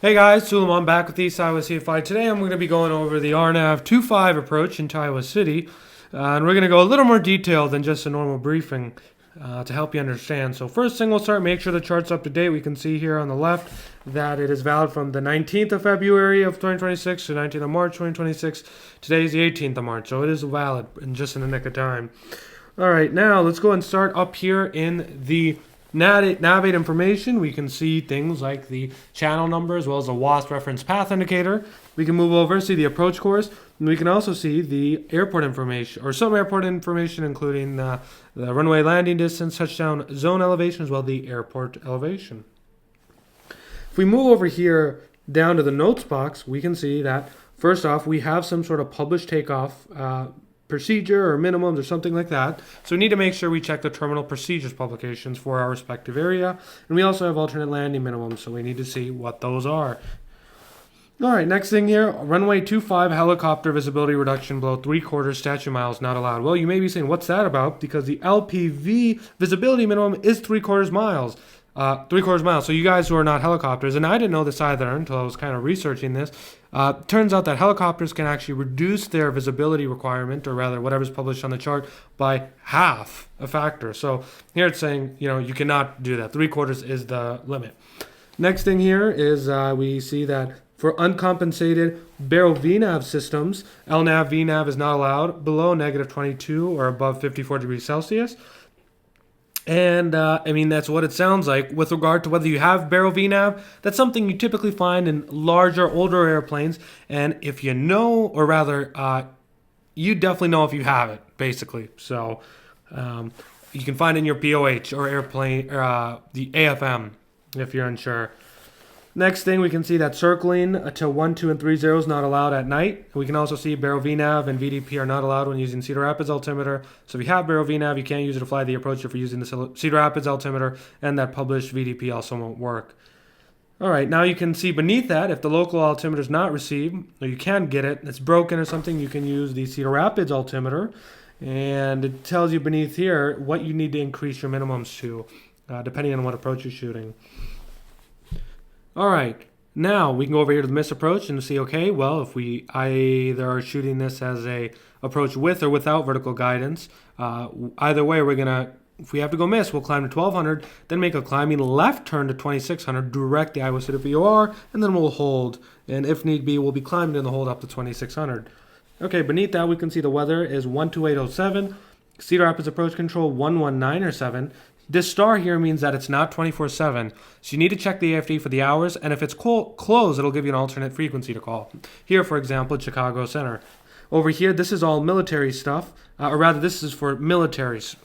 Hey guys, Suleiman back with East Iowa CFI. Today I'm going to be going over the RNAV 2.5 approach into Iowa City. And we're going to go a little more detailed than just a normal briefing to help you understand. So first thing we'll start, make sure the chart's up to date. We can see here on the left that it is valid from the 19th of February of 2026 to 19th of March 2026. Today is the 18th of March, so it is valid and just in the nick of time. Alright, now let's go and start up here in the navigate information. We can see things like the channel number as well as the WASP reference path indicator. We can move over, see the approach course, and we can also see the airport information, or some airport information, including the runway landing distance, touchdown zone elevation, as well as the airport elevation. If we move over here down to the notes box, we can see that first off, we have some sort of published takeoff procedure or minimums or something like that. So we need to make sure we check the terminal procedures publications for our respective area. And we also have alternate landing minimums, so we need to see what those are. All right, next thing here, runway 25 helicopter visibility reduction below 3/4 statute miles not allowed. Well, you may be saying, what's that about? Because the LPV visibility minimum is 3/4 miles. 3/4 miles. So you guys who are not helicopters, and I didn't know this either until I was kind of researching this, turns out that helicopters can actually reduce their visibility requirement, or rather whatever's published on the chart, by half a factor. So here it's saying, you cannot do that. 3/4 is the limit. Next thing here is we see that for uncompensated barrel VNAV systems, LNAV VNAV is not allowed below -22 or above 54 degrees Celsius. And that's what it sounds like with regard to whether you have barrel VNAV. That's something you typically find in larger, older airplanes. And if you know, or rather, you definitely know if you have it, basically. So you can find it in your POH or airplane, the AFM, if you're unsure. Next thing, we can see that circling to 1, 2, and 3 zeros is not allowed at night. We can also see barrel VNAV and VDP are not allowed when using Cedar Rapids altimeter. So if you have barrel VNAV, you can't use it to fly the approach if you're using the Cedar Rapids altimeter, and that published VDP also won't work. All right, now you can see beneath that, if the local altimeter is not received, or you can get it, it's broken or something, you can use the Cedar Rapids altimeter, and it tells you beneath here what you need to increase your minimums to, depending on what approach you're shooting. All right, now we can go over here to the miss approach and see, okay, well, if we either are shooting this as a approach with or without vertical guidance, either way, if we have to go miss, we'll climb to 1200, then make a climbing left turn to 2600, direct the Iowa City VOR, and then we'll hold. And if need be, we'll be climbing in the hold up to 2600. Okay, beneath that, we can see the weather is 12807, Cedar Rapids approach control 11907. This star here means that it's not 24/7, so you need to check the AFD for the hours, and if it's closed, it'll give you an alternate frequency to call. Here, for example, Chicago Center. Over here, this is all military stuff, or rather, this is for militaries.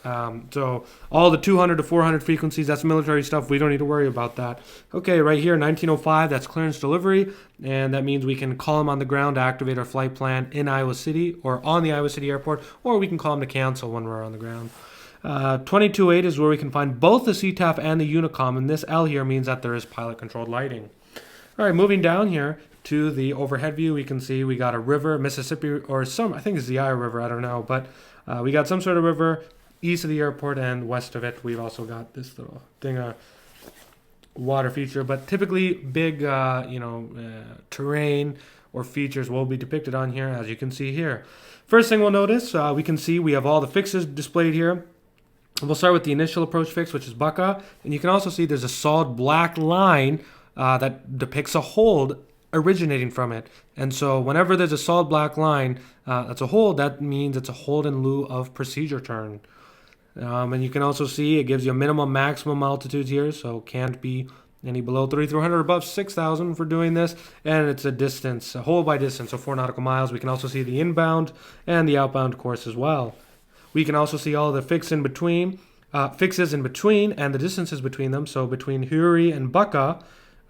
So all the 200 to 400 frequencies, that's military stuff. We don't need to worry about that. Okay, right here, 1905, that's clearance delivery, and that means we can call them on the ground to activate our flight plan in Iowa City or on the Iowa City airport, or we can call them to cancel when we're on the ground. 22.8 is where we can find both the CTAF and the Unicom, and this L here means that there is pilot-controlled lighting. All right, moving down here to the overhead view, we can see we got a river, Mississippi, or I think it's the Iowa River, I don't know, but we got some sort of river east of the airport, and west of it, we've also got this little thing, water feature, but typically big, terrain or features will be depicted on here, as you can see here. First thing we'll notice, we can see we have all the fixes displayed here. We'll start with the initial approach fix, which is Bucca, and you can also see there's a solid black line that depicts a hold originating from it. And so whenever there's a solid black line that's a hold, that means it's a hold in lieu of procedure turn. And you can also see it gives you a minimum maximum altitudes here, so can't be any below 3,300 above 6,000 for doing this, and it's a distance, a hold by distance, so 4 nautical miles. We can also see the inbound and the outbound course as well. We can also see all the fixes in between, and the distances between them. So between Huri and Bucca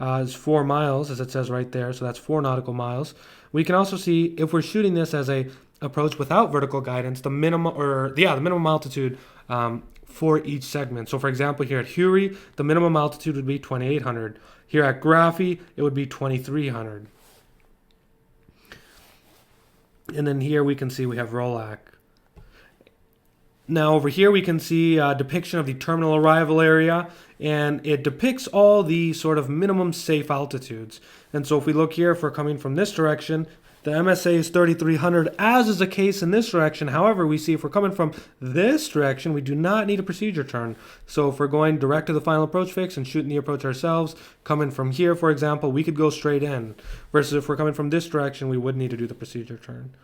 is 4 miles, as it says right there. So that's 4 nautical miles. We can also see if we're shooting this as a approach without vertical guidance, the minimum altitude for each segment. So for example, here at Huri, the minimum altitude would be 2,800. Here at Graphy, it would be 2,300. And then here we can see we have Rolac. Now over here we can see a depiction of the terminal arrival area, and it depicts all the sort of minimum safe altitudes. And so if we look here, if we're coming from this direction, the MSA is 3,300, as is the case in this direction. However, we see if we're coming from this direction, we do not need a procedure turn. So if we're going direct to the final approach fix and shooting the approach ourselves, coming from here, for example, we could go straight in. Versus if we're coming from this direction, we would need to do the procedure turn.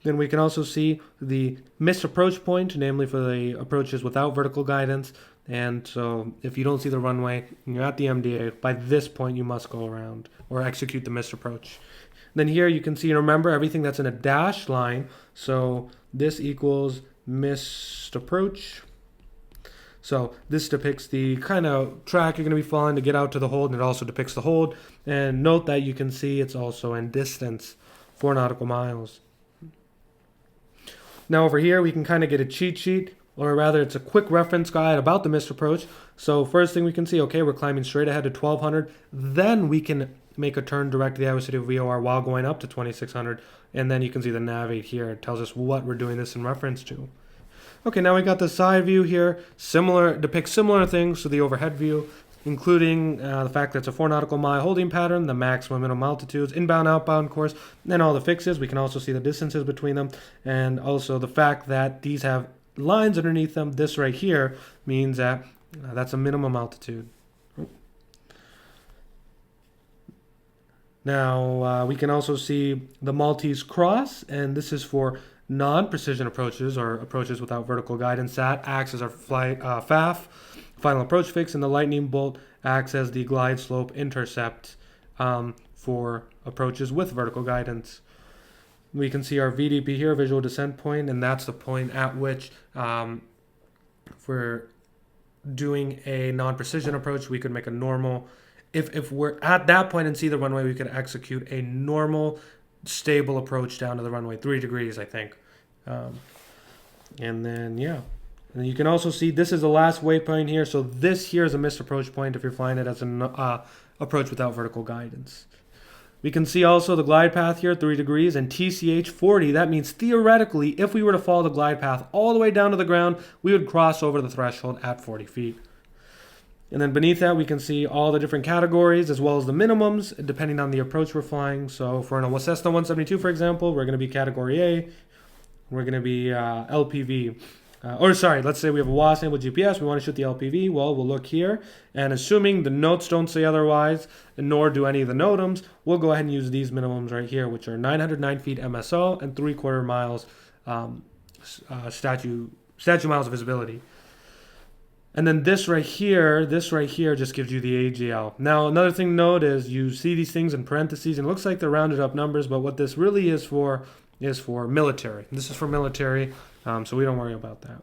Then we can also see the missed approach point, namely for the approaches without vertical guidance. And so if you don't see the runway and you're at the MDA, by this point you must go around or execute the missed approach. Then here you can see, and remember, everything that's in a dashed line. So this equals missed approach. So this depicts the kind of track you're going to be following to get out to the hold, and it also depicts the hold. And note that you can see it's also in distance, 4 nautical miles. Now over here we can kind of get a cheat sheet, or rather it's a quick reference guide about the missed approach. So first thing we can see, okay, we're climbing straight ahead to 1200. Then we can make a turn direct to the Iowa City VOR while going up to 2600. And then you can see the navigate here. It tells us what we're doing this in reference to. Okay, now we got the side view here. Depicts similar things to the overhead view, including the fact that it's a 4 nautical mile holding pattern, the maximum minimum altitudes, inbound, outbound course, and all the fixes. We can also see the distances between them, and also the fact that these have lines underneath them. This right here means that that's a minimum altitude. Now we can also see the Maltese cross, and this is for non-precision approaches or approaches without vertical guidance. That acts as our FAF, final approach fix, and the lightning bolt acts as the glide slope intercept for approaches with vertical guidance. We can see our VDP here, visual descent point, and that's the point at which for doing a non-precision approach, we could make a normal. If we're at that point and see the runway, we could execute a normal, stable approach down to the runway, 3 degrees, I think. And then, yeah. And you can also see this is the last waypoint here. So this here is a missed approach point if you're flying it as an approach without vertical guidance. We can see also the glide path here, 3 degrees, and TCH 40. That means theoretically, if we were to follow the glide path all the way down to the ground, we would cross over the threshold at 40 feet. And then beneath that, we can see all the different categories as well as the minimums, depending on the approach we're flying. So for a Cessna 172, for example, we're going to be Category A. We're going to be LPV. Let's say we have a WAS enabled GPS. We want to shoot the LPV. Well, we'll look here. And assuming the notes don't say otherwise, nor do any of the NOTAMs, we'll go ahead and use these minimums right here, which are 909 feet MSO and 3/4 miles statute miles of visibility. And then this right here just gives you the AGL. Now, another thing to note is you see these things in parentheses, and it looks like they're rounded up numbers, but what this really is for military. This is for military, so we don't worry about that.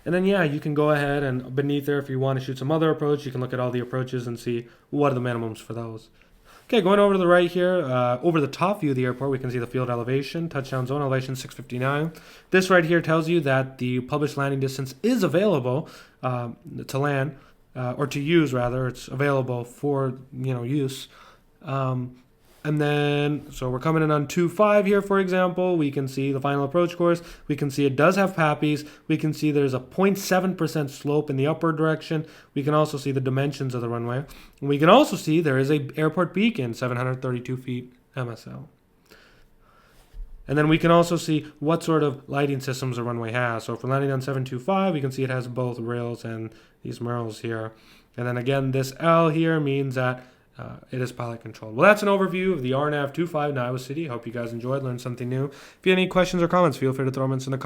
And then, yeah, you can go ahead and beneath there, if you want to shoot some other approach, you can look at all the approaches and see what are the minimums for those. Okay, going over to the right here, over the top view of the airport, we can see the field elevation, touchdown zone elevation 659. This right here tells you that the published landing distance is available to land, or to use rather. It's available for use. And then, so we're coming in on 2.5 here, for example. We can see the final approach course. We can see it does have PAPIs. We can see there's a 0.7% slope in the upward direction. We can also see the dimensions of the runway. And we can also see there is a airport beacon, 732 feet MSL. And then we can also see what sort of lighting systems the runway has. So if we're landing on 725, we can see it has both rails and these murals here. And then again, this L here means that it is pilot controlled. Well, that's an overview of the RNAV 25 in Iowa City. Hope you guys enjoyed, learned something new. If you have any questions or comments, feel free to throw them in the comments.